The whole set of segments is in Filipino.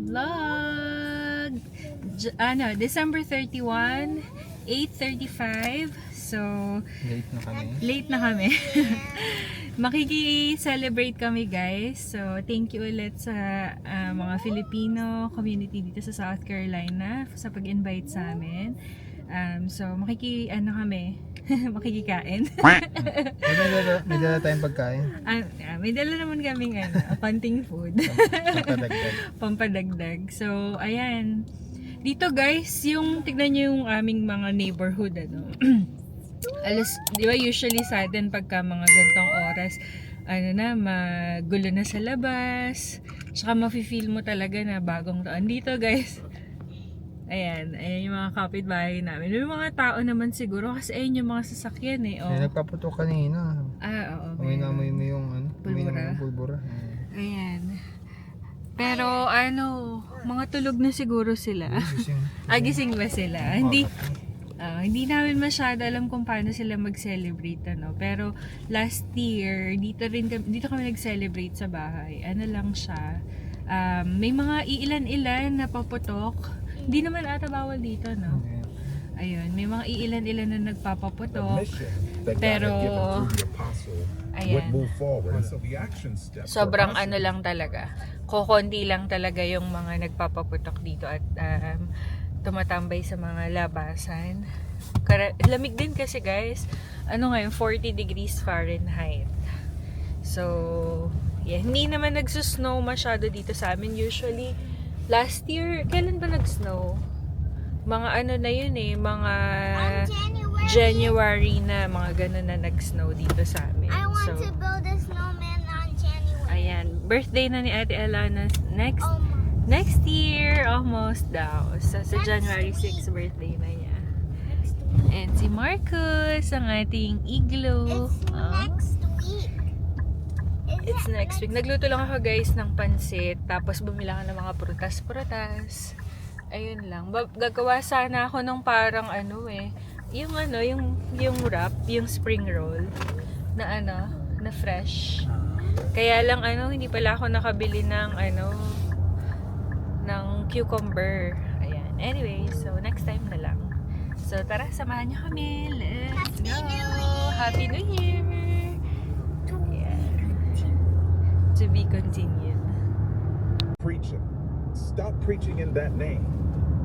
vlog. December 31, 8:35. So, late na kami. Makiki-celebrate kami, guys. So, thank you ulit sa mga Filipino community dito sa South Carolina sa pag-invite sa amin. So, kami, makikikain. May dala tayong pagkain. May dala naman kaming panting food. Pampadagdag. So, ayan. Dito, guys, tignan nyo yung aming mga neighborhood, di ba usually sa atin pagka mga gantong oras, magulo na sa labas, tsaka mafe-feel mo talaga na bagong taon. Dito, guys, ayan yung mga kapitbahay namin. May mga tao naman siguro kasi ayun yung mga sasakyan May nagpaputok kanina. Oo. May namoy mo yung pulbura. Ayan. Pero mga tulog na siguro sila. Gising ba sila? Hindi namin masyado alam kung paano sila mag-celebrate, pero last year dito kami nag-celebrate sa bahay. Lang siya. May mga iilan-ilan na paputok. Hindi naman ata bawal dito, no? Ayun, may mga iilan-ilan na nagpapaputok. Pero ayan. Sobrang lang talaga. Kokonti lang talaga yung mga nagpapaputok dito at tumatambay sa mga labasan. Lamig din kasi, guys. Ngayon, 40 degrees Fahrenheit. So, yeah, hindi naman nagsusnow masyado dito sa amin. Usually, last year, kailan ba nag-snow? Mga na yun mga January na, mga ganun na nag-snow dito sa amin. I want to build a snowman on January. Ayan, birthday na ni Ate Elana next year, almost daw. So, sa January 6 birthday na niya. And si Marcus, ang ating igloo. Next week. It's next week. Nagluto lang ako, guys, ng pansit. Tapos bumili ako ng mga prutas-prutas. Ayun lang. Gagawa sana ako ng parang yung wrap, yung spring roll na na fresh. Kaya lang hindi pala ako nakabili ng ng cucumber. Ayan. Anyway, so next time na lang. So tara, samahan niyo kami. Let's go. Happy New Year. To be continued. Preaching. Stop preaching in that name.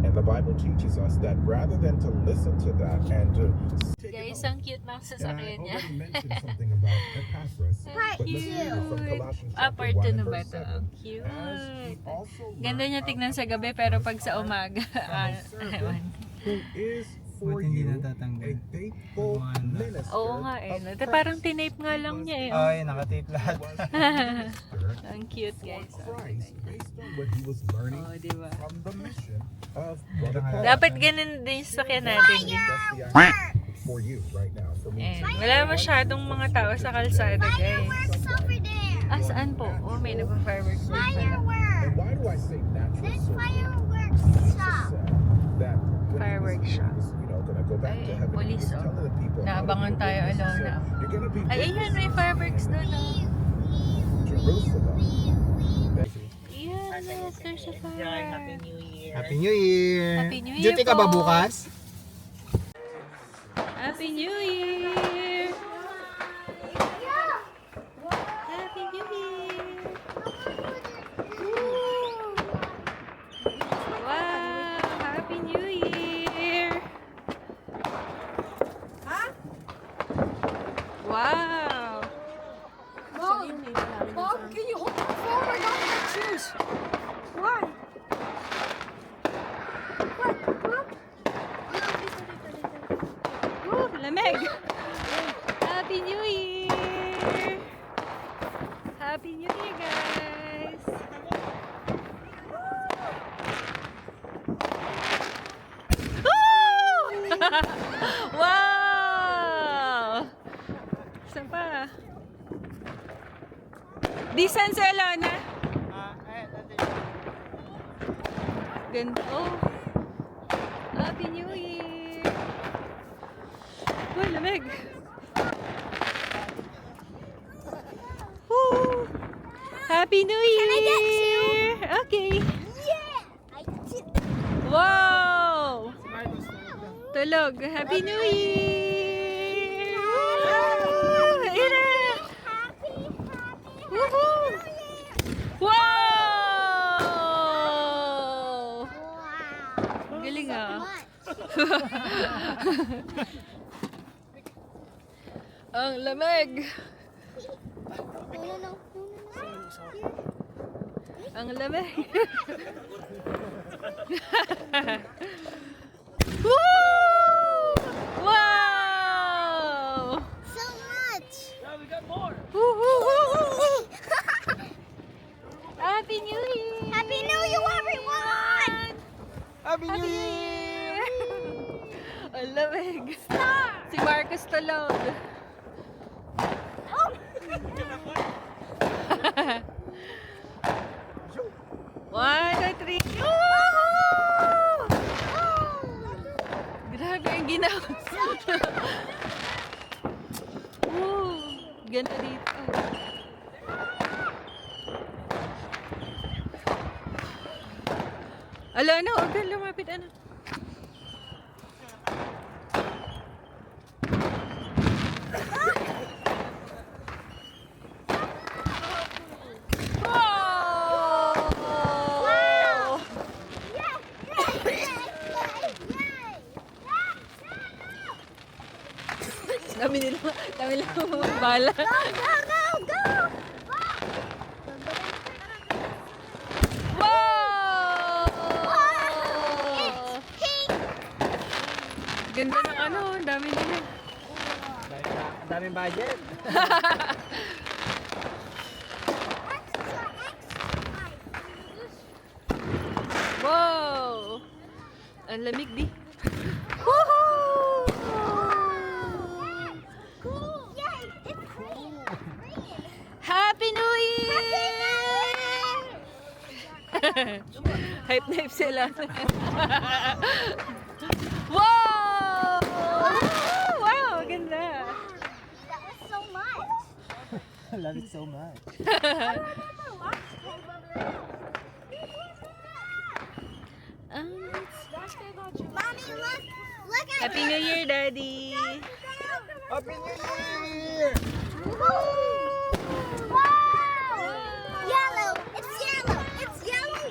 And the Bible teaches us that rather than to listen to that and to Guys, ang cute ng sasakyan niya. I already mentioned something about Epaphras. Part But let's read it from Colossians chapter Part 1 2 and na ba verse ito? 7. Ang As cute. he also Ganda niya learned tignan sa gabi, pero pag sa umaga, ewan. who is for Ba't hindi you natatanggal? a faithful minister. Oo nga of Parang Christ. tinape nga lang niya Ay, nakatape lahat. Was a minister Ang cute, for guys. Christ based on what he was learning Diba? from the mission of Brother Paul. Dapat ganun din yung sakyan natin. That's the idea for you right now, for me. Wala masyadong mga tao sa kalsada, guys. Fireworks over there. Saan po? May nagpa-fireworks din pala. Fireworks. And why do I say natural There's circle? fireworks Jesus shop. said that when Fireworks he shop. was, gonna go back to heaven, he Police, was telling the people, Naabangan tayo alone na. you're gonna be Ayun, may fireworks doon. Jerusalem. Yan, there's a fire. Happy New Year! Happy New Year Duty ka ba po. bukas? Happy New Year! Happy New Year! Woo! Wow! Happy New Year! Wow! Mom, can you hold the phone? I got my shoes. Why? What? Mom? Woo! Lamig! Happy New Year! Happy New Year, guys! Woo! Wow! Saan pa? Di saan sa Elana? Ganda. Oh! Happy New Year! Uy, lamig! Woo! Happy New Year! Can I get two? Okay. Yeah. Tulog. Happy New Year! Woo! Ira! Happy Woohoo! Wow! Wow. Galing ah. Ang lamig. No. Ang lamig. Woo! Wow! So much. Woo-hoo-hoo-hoo! Happy New Year! Happy New Year, everyone! Happy New Happy New Year! Year! Ang lamig. Si Marcus tulog. One, two, three. Woohoo! Grabe ang ginawa. Woo! Ganda dito. Ala, ano? Huwag kang lumapit, ano? Wow! Dami nila bala. Wow! Ganda ng ano, ang dami nila. Ang daming budget. Wow! Ang lamig di. Woohoo! Happy New Year! Hype na hype sila. Wow! Wow, ganda. That was so much. I love it so much. Mommy, look at Happy New Year, Daddy. Happy New Year! Wow! Yellow. It's yellow. It's yellow.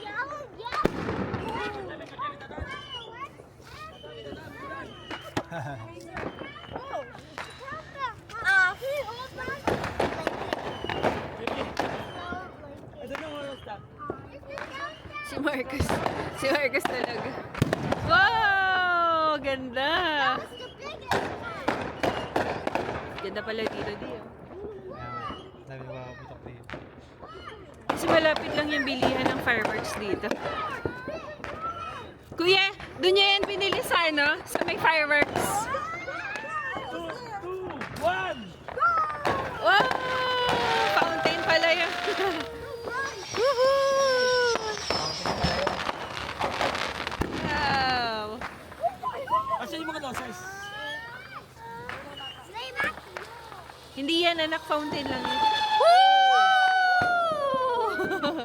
Si Marcus. Si Marcus talaga. Wow! Ganda. Ganda pala dito, Dio. Dami makaputok dito. Kasi malapit lang yung bilihan ng fireworks dito. Kuya, doon niya yan binili sa ano? Sa may fireworks. 2, 1! Wow! Fountain pala yun. Woohoo! Wow! Asan yung mga losers? Hindi yan anak, fountain lang yun. Woo! Wow!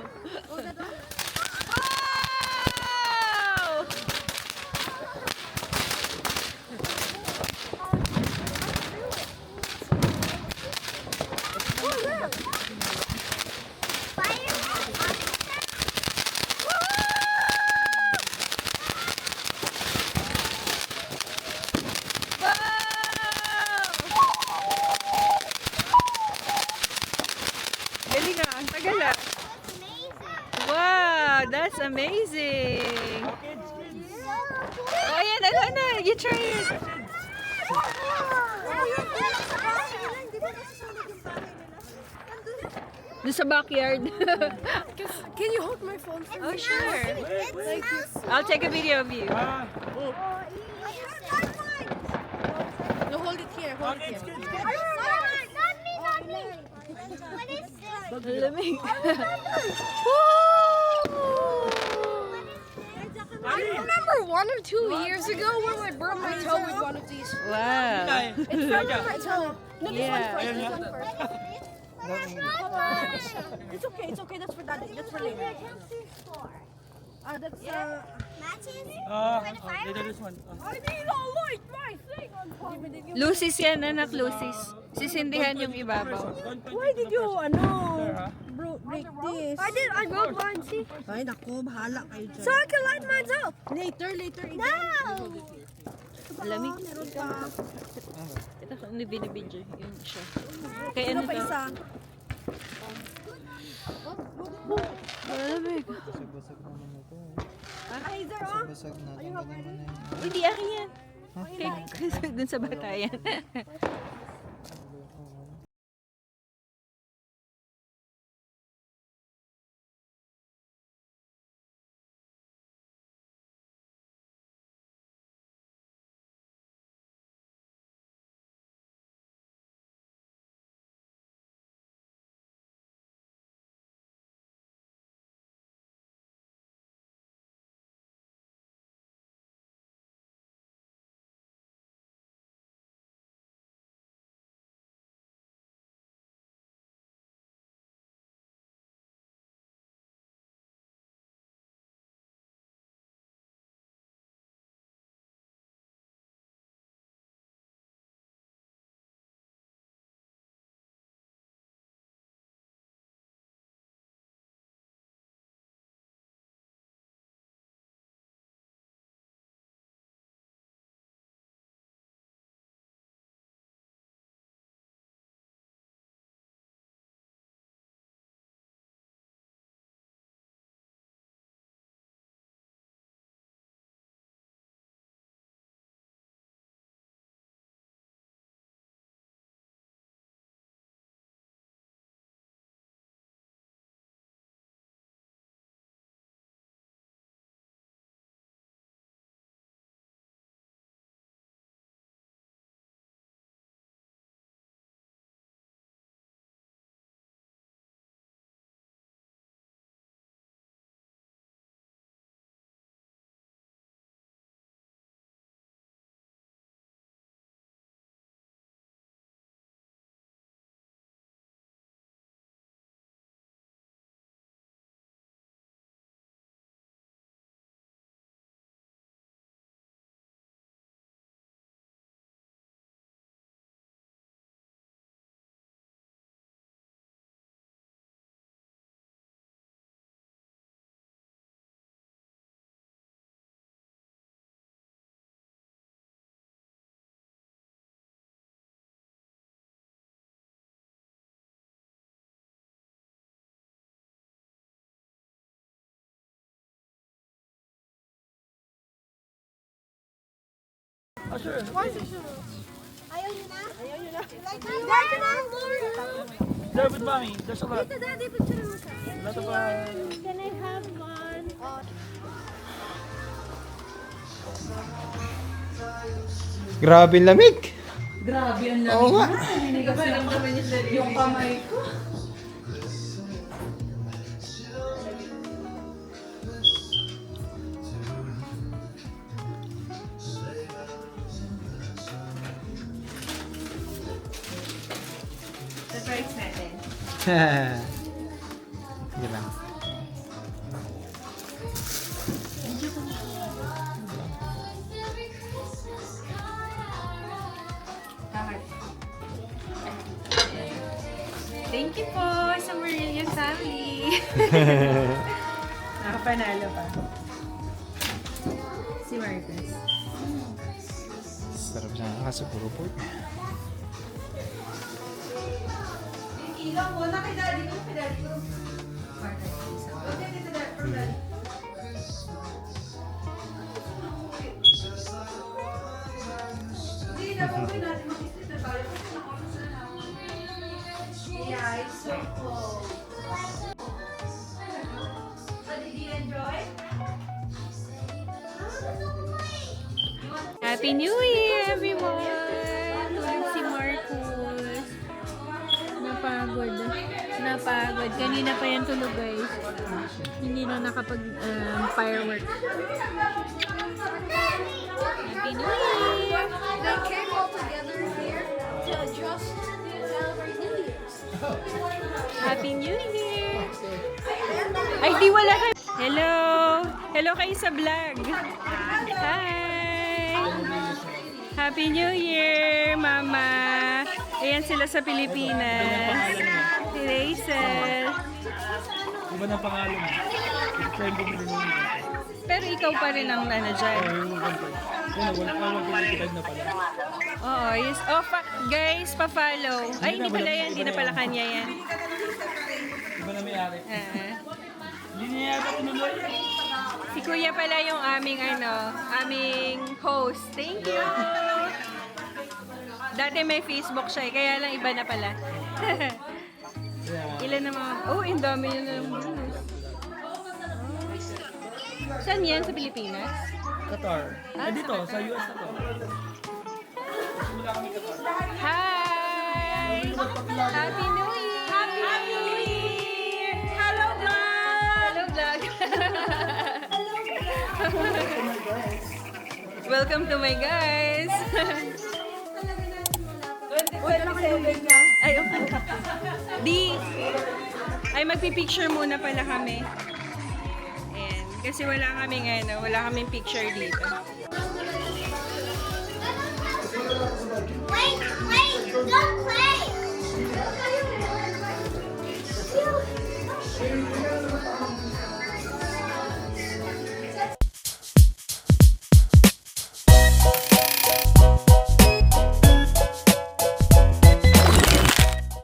Galing ah, ang tagal ah. Wow, that's amazing. Oh, ayan, ano, you try it. Doon sa backyard. Can you hold my phone for Oh, me? sure. It smells I'll take a video of you. No, hold it here. Hold it here. Not me. What is this? Ang lamig. I remember 1 or 2 years ago when I broke my toe with one of these. Wow. It's from my toe. No, this one Yeah. first. This one first. It's okay. It's okay. That's for daddy. That's for later. That's Matches? Later this one. I need a light my thing on top. Lucis yan, anak, Lucis. Sisindihan yung ibabaw. Why did you break this? I broke mine, see? Ay, nako, bahala kayo dyan. So I can light mine up. Later. No! Lamig. Meron pa. Ito, hindi binibidyo yung siya. Kaya ano Ano pa to? isa? Malamig. Basag-basag naman ito. Ay, there oh. Basag na. Tanggalin mo na yun. Hindi, akin yan. Okay, dun sa bata yan. Oh, sure. Ayaw nyo na? Like my There with mommy. There's a lot. Daddy, picture mo sa Lot of Can I have one? Grabe lamig. Grabe ang lamig. Oo nga. Hinigas lang naman yung kamay ko. Surprise natin. Sige lang. Thank you po sa Marillion family. Nakapanalo pa. Si Marcus. Sarap siya. Kaso puro pork. Ilang mo na kay daddy ko. Kay daddy ko. Marcus. Okay, dito daddy. From daddy. Hindi na po natin makikita tayo. Kasi nakakas na naman. Yeah, it's so cool. So, did you enjoy? Happy New Year, everyone! Tulog si Marcus. Napagod. Kanina pa yan tulog, guys. Hindi na nakapag firework. Happy New Year! They came all together here to just celebrate New Year's. Happy New Year! Ay, di wala ka. Hello! Hello kayo sa vlog. Hi! Happy New Year, Mama! Ayan sila sa Pilipinas. Si Rachel. Iba na pangalan mo. Same bumili mo. Pero ikaw pa rin ang dyan. Yung ganito. Wala na pala. Oo, yes. Oh, guys, pa-follow. Ay, hindi pala yan. Hindi na pala kanya yan. Iba na may-ari. Hindi niya yata tinuloy. Si Kuya pala yung aming aming host. Thank you! Dati may Facebook siya, kaya lang iba na pala. Ilan na mga... Oh, ang dami yun naman. Saan yan? Sa Pilipinas? Qatar. Dito, sa US na to. Hi! Happy New Year! Happy New Year! Hello, vlog! Hello, vlog! Welcome to my guys! 2027 na. Ay, okay. Ay, magpipicture muna pala kami. Ayan. Kasi wala kaming picture dito. Wait, don't play.